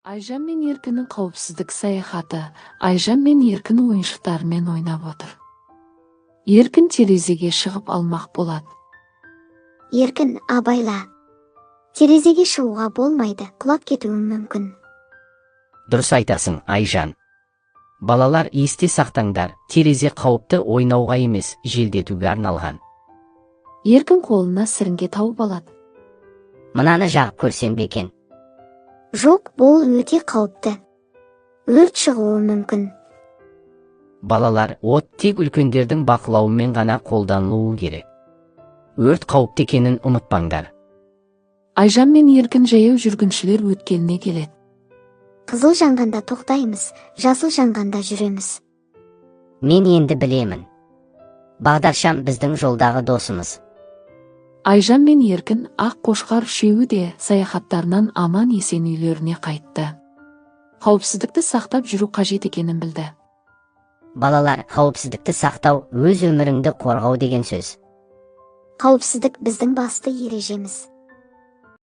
Айжан мен Еркіннің қауіпсіздік саяхаты. Айжан мен Еркін ойыншықтарымен ойнап отыр. Еркін терезеге шығып алмақ болады. Еркін, абайла. Терезеге шығуға болмайды, құлап кетуің мүмкін. Дұрыс айтасың, Айжан. Балалар, есте сақтаңдар, терезе қауіпті ойнауға емес, желдетуге арналған. Еркін қолына сіріңке тауып алады. Мынаны жағып көрсем бе екен? Жоқ, бұл өте қауіпті. Өрт шығуы мүмкін. Балалар, от тек үлкендердің бақылауымен ғана қолданылуы керек. Өрт қауіпті екенін ұмытпаңдар. Айжан мен Еркін жаяу жүргіншілер өткеліне келеді. Қызыл жанғанда тоқтаймыз, жасыл жанғанда жүреміз. Мен енді білемін. Бағдаршам біздің жолдағы досымыз. Айжан мен Еркін ақ қошқар үшеуі де саяхаттарынан аман есен үйлеріне қайтты. Қауіпсіздікті сақтап жүру қажет екенін білді. Балалар, қауіпсіздікті сақтау өз өміріңді қорғау деген сөз. Қауіпсіздік біздің басты ережеміз.